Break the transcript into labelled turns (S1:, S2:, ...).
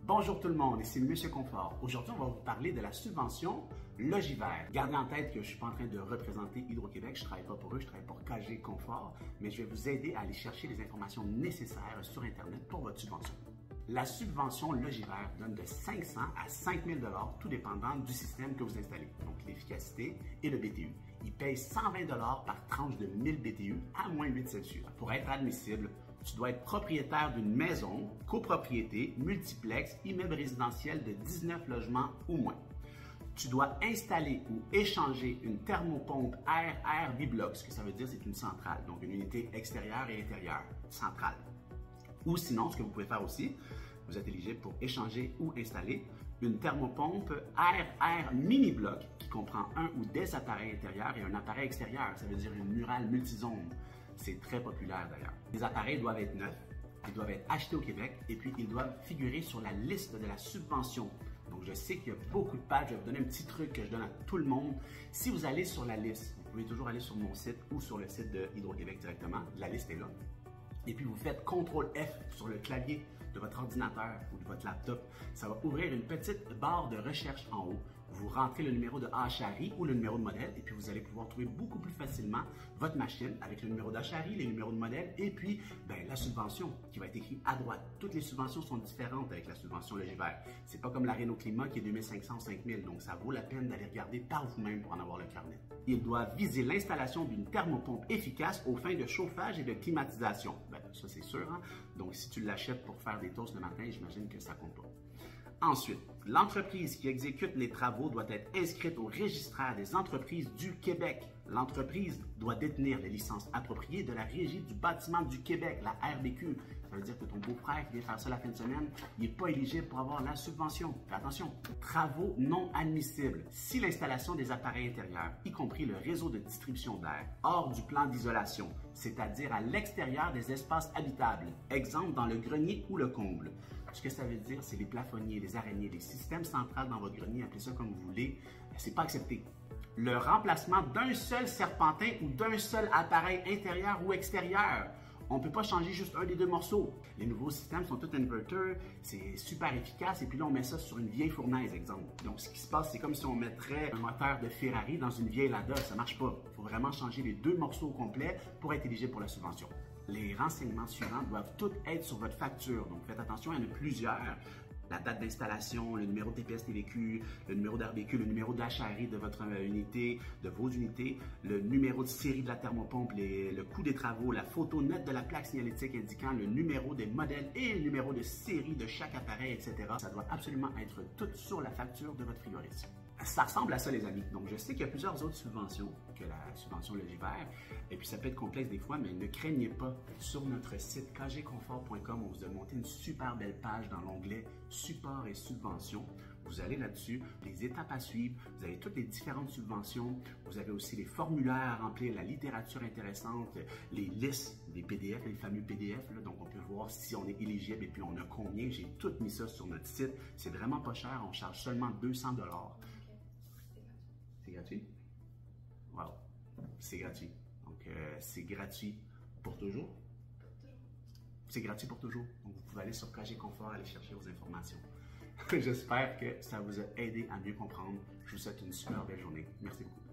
S1: Bonjour tout le monde, ici Monsieur Confort. Aujourd'hui, on va vous parler de la subvention Logivert. Gardez en tête que je ne suis pas en train de représenter Hydro-Québec, je ne travaille pas pour eux, je travaille pour KG Confort, mais je vais vous aider à aller chercher les informations nécessaires sur Internet pour votre subvention. La subvention Logivert donne de 500 à 5000 $, tout dépendant du système que vous installez, donc l'efficacité et le BTU. Il paye 120 $ par tranche de 1000 BTU à moins 8 Celsius. Pour être admissible, tu dois être propriétaire d'une maison, copropriété, multiplex, immeuble résidentiel de 19 logements ou moins. Tu dois installer ou échanger une thermopompe air-air bibloc. Ce que ça veut dire, c'est une centrale, donc une unité extérieure et intérieure, centrale. Ou sinon, ce que vous pouvez faire aussi, vous êtes éligible pour échanger ou installer une thermopompe air-air mini-bloc qui comprend un ou des appareils intérieurs et un appareil extérieur. Ça veut dire une murale multizone. C'est très populaire d'ailleurs. Les appareils doivent être neufs, ils doivent être achetés au Québec et puis ils doivent figurer sur la liste de la subvention. Donc je sais qu'il y a beaucoup de pages, je vais vous donner un petit truc que je donne à tout le monde. Si vous allez sur la liste, vous pouvez toujours aller sur mon site ou sur le site de Hydro-Québec directement, la liste est là. Et puis vous faites CTRL F sur le clavier de votre ordinateur ou de votre laptop. Ça va ouvrir une petite barre de recherche en haut. Vous rentrez le numéro de HRI ou le numéro de modèle et puis vous allez pouvoir trouver beaucoup plus facilement votre machine avec le numéro d'HRI, les numéros de modèle et puis la subvention qui va être écrite à droite. Toutes les subventions sont différentes avec la subvention Logivert. C'est pas comme la Renault Climat qui est 2500 ou 5000, donc ça vaut la peine d'aller regarder par vous-même pour en avoir le carnet. Il doit viser l'installation d'une thermopompe efficace aux fins de chauffage et de climatisation. Ça c'est sûr, hein? Donc si tu l'achètes pour faire des toasts le matin, j'imagine que ça compte pas. Ensuite, l'entreprise qui exécute les travaux doit être inscrite au registraire des entreprises du Québec. L'entreprise doit détenir les licences appropriées de la Régie du bâtiment du Québec, la RBQ. Ça veut dire que ton beau-frère qui vient faire ça la fin de semaine, il n'est pas éligible pour avoir la subvention. Fais attention. Travaux non admissibles. Si l'installation des appareils intérieurs, y compris le réseau de distribution d'air, hors du plan d'isolation, c'est-à-dire à l'extérieur des espaces habitables, exemple dans le grenier ou le comble. Ce que ça veut dire, c'est les plafonniers, les araignées, les systèmes centrales dans votre grenier, appelez ça comme vous voulez, c'est pas accepté. Le remplacement d'un seul serpentin ou d'un seul appareil intérieur ou extérieur. On ne peut pas changer juste un des deux morceaux. Les nouveaux systèmes sont tous inverters, c'est super efficace et puis là on met ça sur une vieille fournaise, exemple. Donc ce qui se passe, c'est comme si on mettrait un moteur de Ferrari dans une vieille Lada, ça marche pas. Il faut vraiment changer les deux morceaux au complet pour être éligible pour la subvention. Les renseignements suivants doivent tous être sur votre facture, donc faites attention, il y en a plusieurs. La date d'installation, le numéro de TPS-TVQ, le numéro d'RBQ, le numéro d'HRI de votre unité, de vos unités, le numéro de série de la thermopompe, le coût des travaux, la photo nette de la plaque signalétique indiquant le numéro des modèles et le numéro de série de chaque appareil, etc. Ça doit absolument être tout sur la facture de votre frigoriste. Ça ressemble à ça, les amis. Donc, je sais qu'il y a plusieurs autres subventions que la subvention Logivert. Et puis, ça peut être complexe des fois, mais ne craignez pas. Sur notre site kgconfort.com, on vous a monté une super belle page dans l'onglet Support et subventions. Vous allez là-dessus, les étapes à suivre. Vous avez toutes les différentes subventions. Vous avez aussi les formulaires à remplir, la littérature intéressante, les listes des PDF, les fameux PDF. Là, donc, on peut voir si on est éligible et puis on a combien. J'ai tout mis ça sur notre site. C'est vraiment pas cher. On charge seulement 200 $. C'est gratuit? Wow! C'est gratuit. Donc, c'est gratuit pour toujours? C'est gratuit pour toujours. Donc, vous pouvez aller sur KG Confort, aller chercher vos informations. J'espère que ça vous a aidé à mieux comprendre. Je vous souhaite une super belle journée. Merci beaucoup.